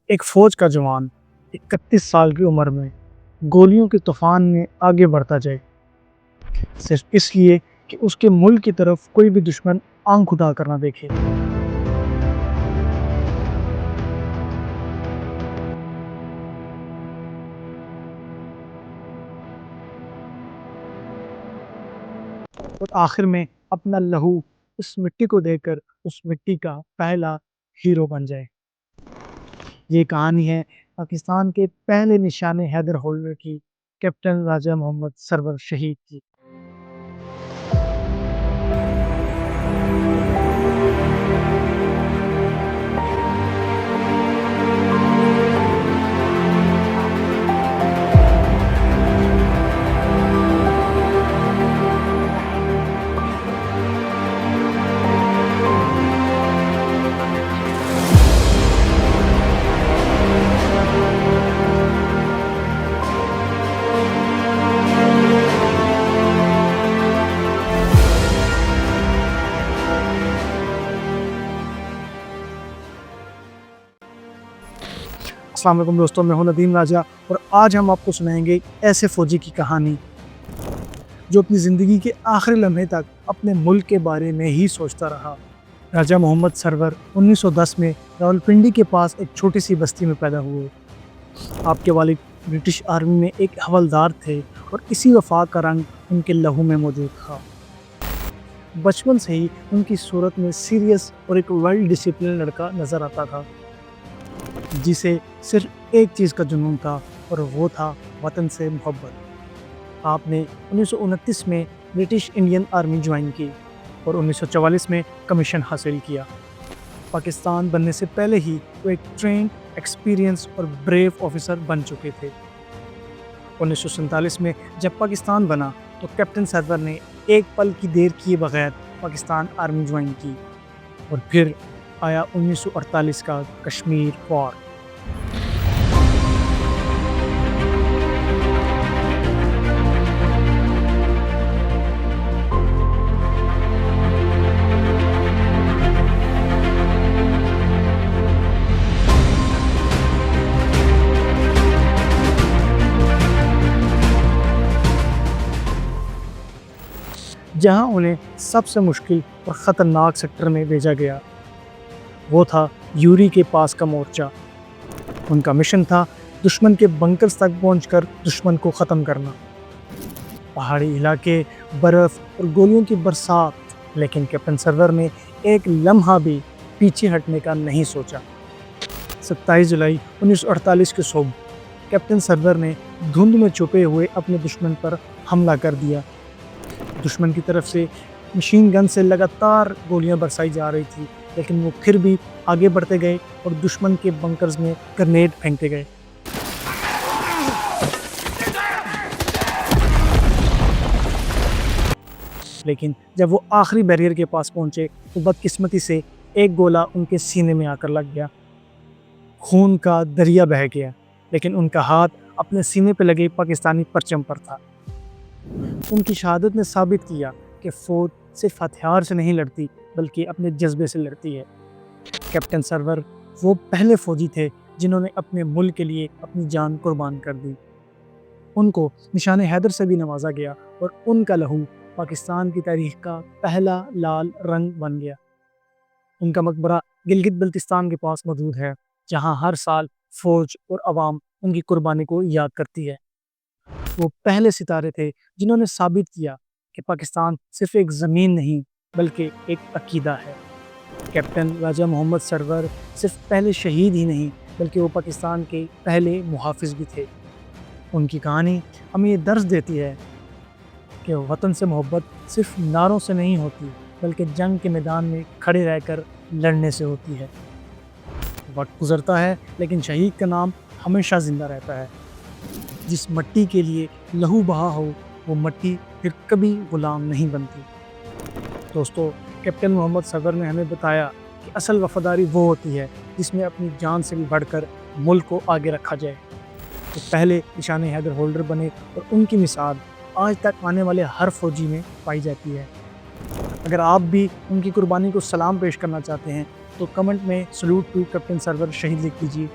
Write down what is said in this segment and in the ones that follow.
एक फौज का जवान 31 साल की उम्र में गोलियों के तूफान में आगे बढ़ता जाए, सिर्फ इसलिए कि उसके मुल्क की तरफ कोई भी दुश्मन आंख उठा कर ना देखे। और आखिर में अपना लहू उस मिट्टी को देकर उस मिट्टी का पहला हीरो बन जाए। ये कहानी है पाकिस्तान के पहले निशाने हैदर होल्डर की, कैप्टन राजा मोहम्मद सरवर शहीद की। अस्सलाम वालेकुम दोस्तों, मैं हूं नदीम राजा और आज हम आपको सुनाएंगे ऐसे फ़ौजी की कहानी जो अपनी ज़िंदगी के आखिरी लम्हे तक अपने मुल्क के बारे में ही सोचता रहा। राजा मोहम्मद सरवर 1910 में रावलपिंडी के पास एक छोटी सी बस्ती में पैदा हुए। आपके वालिद ब्रिटिश आर्मी में एक हवलदार थे और इसी वफा का रंग उनके लहू में मौजूद था। बचपन से ही उनकी सूरत में सीरियस और एक वेल डिसिप्लिन लड़का नज़र आता था, जिसे सिर्फ एक चीज़ का जुनून था और वो था वतन से मोहब्बत। आपने 1929 में ब्रिटिश इंडियन आर्मी ज्वाइन की और 1944 में कमीशन हासिल किया। पाकिस्तान बनने से पहले ही वो एक ट्रेंड, एक्सपीरियंस और ब्रेव ऑफिसर बन चुके थे। 1947 में जब पाकिस्तान बना तो कैप्टन सरवर ने एक पल की देर किए बगैर पाकिस्तान आर्मी ज्वाइन की और फिर आया 1948 का कश्मीर वॉर। जहां उन्हें सबसे मुश्किल और ख़तरनाक सेक्टर में भेजा गया, वो था यूरी के पास का मोर्चा। उनका मिशन था दुश्मन के बंकर्स तक पहुंचकर दुश्मन को ख़त्म करना। पहाड़ी इलाके, बर्फ़ और गोलियों की बरसात, लेकिन कैप्टन सरवर ने एक लम्हा भी पीछे हटने का नहीं सोचा। 27 जुलाई 1948 की सुबह कैप्टन सरवर ने धुंध में छुपे हुए अपने दुश्मन पर हमला कर दिया। दुश्मन की तरफ से मशीन गन से लगातार गोलियां बरसाई जा रही थी, लेकिन वो फिर भी आगे बढ़ते गए और दुश्मन के बंकर्स में ग्रेनेड फेंकते गए। लेकिन जब वो आखिरी बैरियर के पास पहुंचे तो बदकिस्मती से एक गोला उनके सीने में आकर लग गया। खून का दरिया बह गया, लेकिन उनका हाथ अपने सीने पर लगे पाकिस्तानी परचम पर था। उनकी शहादत ने साबित किया कि फ़ौज सिर्फ हथियार से नहीं लड़ती, बल्कि अपने जज्बे से लड़ती है। कैप्टन सरवर वो पहले फ़ौजी थे जिन्होंने अपने मुल्क के लिए अपनी जान कुर्बान कर दी। उनको निशान हैदर से भी नवाजा गया और उनका लहू पाकिस्तान की तारीख का पहला लाल रंग बन गया। उनका मकबरा गिलगित बल्तिस्तान के पास मौजूद है, जहाँ हर साल फ़ौज और आवाम उनकी कुर्बानी को याद करती है। वो पहले सितारे थे जिन्होंने साबित किया कि पाकिस्तान सिर्फ एक ज़मीन नहीं, बल्कि एक अकीदा है। कैप्टन राजा मोहम्मद सरवर सिर्फ पहले शहीद ही नहीं, बल्कि वो पाकिस्तान के पहले मुहाफ़िज़ भी थे। उनकी कहानी हमें ये दर्स देती है कि वतन से मोहब्बत सिर्फ नारों से नहीं होती, बल्कि जंग के मैदान में खड़े रहकर लड़ने से होती है। वक्त गुज़रता है, लेकिन शहीद का नाम हमेशा ज़िंदा रहता है। जिस मिट्टी के लिए लहू बहा हो, वो मिट्टी फिर कभी गुलाम नहीं बनती। दोस्तों, कैप्टन मोहम्मद सरवर ने हमें बताया कि असल वफादारी वो होती है जिसमें अपनी जान से भी बढ़कर मुल्क को आगे रखा जाए। वो पहले निशाने हैदर होल्डर बने और उनकी मिसाल आज तक आने वाले हर फौजी में पाई जाती है। अगर आप भी उनकी कुर्बानी को सलाम पेश करना चाहते हैं तो कमेंट में सल्यूट टू कैप्टन सरवर शहीद लिख दीजिए।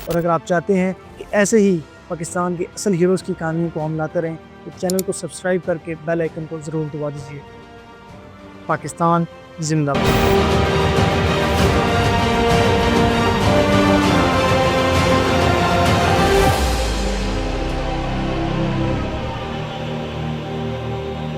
और अगर आप चाहते हैं कि ऐसे ही पाकिस्तान के असल हीरोज़ की कहानियों को हम लाते रहें तो चैनल को सब्सक्राइब करके बेल आइकन को ज़रूर दबा दीजिए। पाकिस्तान जिंदाबाद।